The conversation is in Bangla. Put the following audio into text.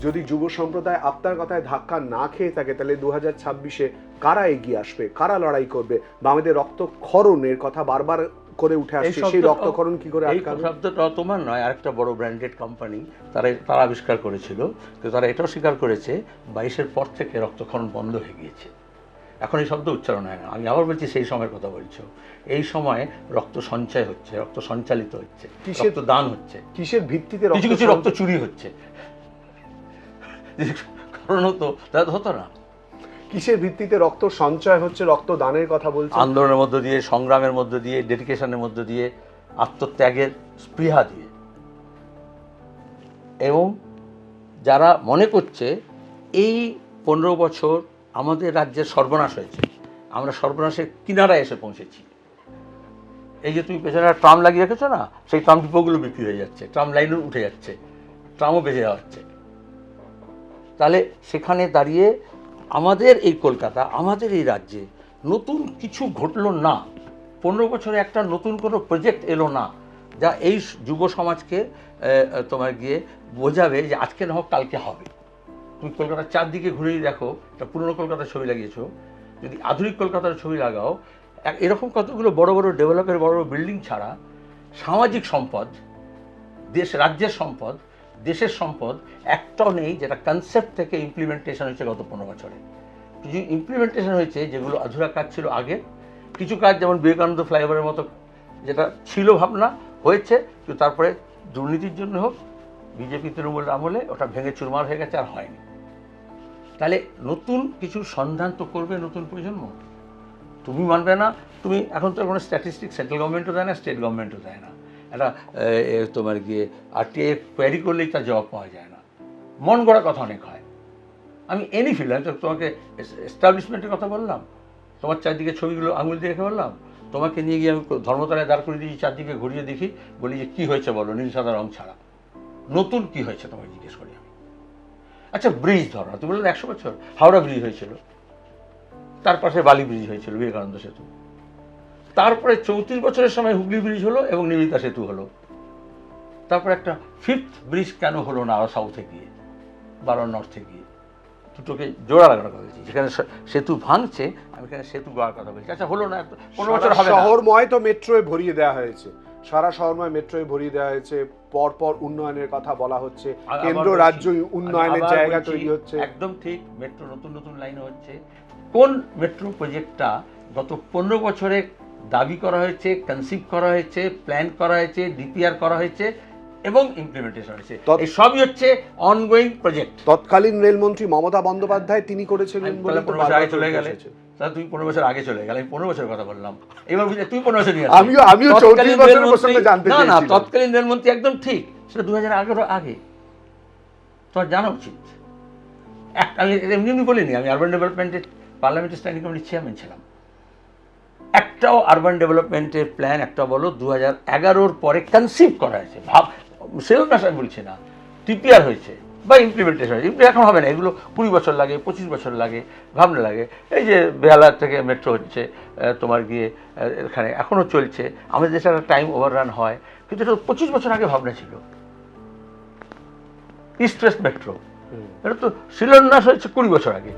যদি যুব সম্প্রদায় আপনার কথায় ধাক্কা না খেয়ে থাকে, তাহলে 2026-এ কারা এগিয়ে আসবে, কারা লড়াই করবে? বা আমাদের রক্তক্ষরণের কথা বারবার করে উঠে আসছে, সেই রক্তক্ষরণ কি করে আটকাবে? এই শব্দটা তোমার নয়, আরেকটা বড় ব্র্যান্ডেড কোম্পানি তারা আবিষ্কার করেছিল, তো তারা এটাও স্বীকার করেছে 22-এর পর থেকে রক্তক্ষরণ বন্ধ হয়ে গিয়েছে। এখন এই শব্দ উচ্চারণ হয় না। আমি আবার বলছি, সেই সময়ের কথা বলছো। এই সময় রক্ত সঞ্চয় হচ্ছে, রক্ত সঞ্চালিত হচ্ছে, রক্ত দান হচ্ছে। কিসের ভিত্তিতে? কিছু কিছু রক্ত চুরি হচ্ছে, কারণ হতো তাহলে হতো না। কিসের ভিত্তিতে রক্ত সঞ্চয় হচ্ছে, রক্ত দানের কথা বলছে? আন্দোলনের মধ্য দিয়ে, সংগ্রামের মধ্য দিয়ে, ডেডিকেশনের মধ্য দিয়ে, আত্মত্যাগের স্পৃহা দিয়ে। এবং যারা মনে করছে এই 15 বছর আমাদের রাজ্যের সর্বনাশ হয়েছে, আমরা সর্বনাশের কিনারায় এসে পৌঁছেছি। এই যে তুমি পেছনে ট্রাম লাগিয়ে রেখেছো না, সেই ট্রাম ডিপোগুলো বিক্রি হয়ে যাচ্ছে, ট্রাম লাইনও উঠে যাচ্ছে, ট্রামও বেজে যাচ্ছে। তাহলে সেখানে দাঁড়িয়ে আমাদের এই কলকাতা, আমাদের এই রাজ্যে নতুন কিছু ঘটলো না। 15 বছরে একটা নতুন কোনো প্রজেক্ট এলো না যা এই যুব সমাজকে তোমার গিয়ে বোঝাবে যে আজকে না হোক কালকে হবে। তুমি কলকাতার চারদিকে ঘুরেই দেখো, একটা পুরনো কলকাতার ছবি লাগিয়েছো, যদি আধুনিক কলকাতার ছবি লাগাও, এরকম কতগুলো বড় বড় ডেভেলপের বড় বড় বিল্ডিং ছাড়া সামাজিক সম্পদ, রাজ্যের সম্পদ, দেশের সম্পদ একটাও নেই যেটা কনসেপ্ট থেকে ইমপ্লিমেন্টেশন হয়েছে গত 15 বছরে। কিছু ইমপ্লিমেন্টেশন হয়েছে যেগুলো আধুরা কাজ ছিল আগে, কিছু কাজ যেমন বিবেকানন্দ ফ্লাইওভারের মতো যেটা ছিল ভাবনা হয়েছে, কিন্তু তারপরে দুর্নীতির জন্য হোক, বিজেপি তৃণমূল আমলে ওটা ভেঙে চুরমার হয়ে গেছে, আর হয়নি। তাহলে নতুন কিছু সন্ধান তো করবে নতুন প্রজন্ম। তুমি মানবে না, তুমি এখন তো কোনো স্ট্যাটিস্টিক্স সেন্ট্রাল গভর্নমেন্টও দেয় না, স্টেট গভর্নমেন্টও দেয় না। এটা তোমার গিয়ে আরটিআই কোয়ারি করলেই তার জবাব পাওয়া যায় না। মন গড়া কথা অনেক হয়। আমি এনি ফিল, আমি তো তোমাকে এস্টাবলিশমেন্টের কথা বললাম, তোমার চারদিকে ছবিগুলো আঙুল দিয়ে রেখে বললাম, তোমাকে নিয়ে গিয়ে আমি ধর্মতলায় দাঁড় করে দিয়েছি, চারদিকে ঘুরিয়ে দেখি, বলি যে কী হয়েছে বলো, নীল সাদা রং ছাড়া নতুন কি হয়েছে তোমাকে জিজ্ঞেস করি আমি। আচ্ছা ব্রিজ ধরো, তুমি বললে 100 বছর, হাওড়া ব্রিজ হয়েছিল, তার পাশে বালি ব্রিজ হয়েছিল, বিবেকানন্দ সেতু, তারপরে 34 বছরের সময় হুগলি ব্রিজ হলো এবং নিমিতা সেতু হলো, তারপর একটা 5th ব্রিজ কেন হলো না আরও সাউথে গিয়ে, বারো নর্থে গিয়ে, দুটোকে জোড়া লাগানোর কথা বলছি। যেখানে সেতু ভাঙছে আমি এখানে সেতু গড়ার কথা বলছি। আচ্ছা হলো না, 15 বছর হবে না। শহরময় তো মেট্রোয় ভরিয়ে দেওয়া হয়েছে, সারা শহরময় মেট্রোয় ভরিয়ে দেওয়া হয়েছে, পরপর উন্নয়নের কথা বলা হচ্ছে, কেন্দ্র রাজ্য উন্নয়নের জায়গা তৈরি হচ্ছে। একদম ঠিক, মেট্রো নতুন নতুন লাইন হচ্ছে। কোন মেট্রো প্রজেক্টটা গত 15 বছরে দাবি করা হয়েছে, কনসিভ করা হয়েছে, প্ল্যান করা হয়েছে, ডিপিআর করা হয়েছে এবং ইমপ্লিমেন্টেশন হয়েছে, এই সবই হচ্ছে অনগোয়িং প্রজেক্ট। তৎকালীন রেলমন্ত্রী মমতা বন্দ্যোপাধ্যায় তিনি করেছিলেন বলে তো 15 বছর আগে চলে গেলে, তাহলে তুমি 15 বছর আগে চলে গেলে, আমি 15 বছরের কথা বললাম, এবার বুঝলে তুই 15 বছর নিয়ে আসছিস। আমিও 34 বছরের প্রসঙ্গে জানতে চাইছি। না, তৎকালীন রেলমন্ত্রী একদম ঠিক, সেটা 2011 আগে তোমার জানা উচিত। আমি এমনি বলিনি, আমি আরবান ডেভেলপমেন্টের পার্লামেন্টারি স্ট্যান্ডিং কমিটির চেয়ারম্যান ছিলাম। একটাও আরবান ডেভেলপমেন্টের প্ল্যান একটা বলো 2011 পরে কনসিভ করা হয়েছে, শিলান্যাস আমি বলছি না, টিপিআর হয়েছে বা ইমপ্লিমেন্টেশন হয়েছে। এখন হবে না, এগুলো 20 বছর লাগে, 25 বছর লাগে, ভাবনা লাগে। এই যে বেহালা থেকে মেট্রো হচ্ছে, তোমার গিয়ে এখানে এখনও চলছে, আমাদের দেশে একটা টাইম ওভাররান হয়, কিন্তু এটা 25 বছর আগে ভাবনা ছিল। ইস্ট ওয়েস্ট মেট্রো, এটা তো শিলান্যাস হয়েছে 20 বছর আগে।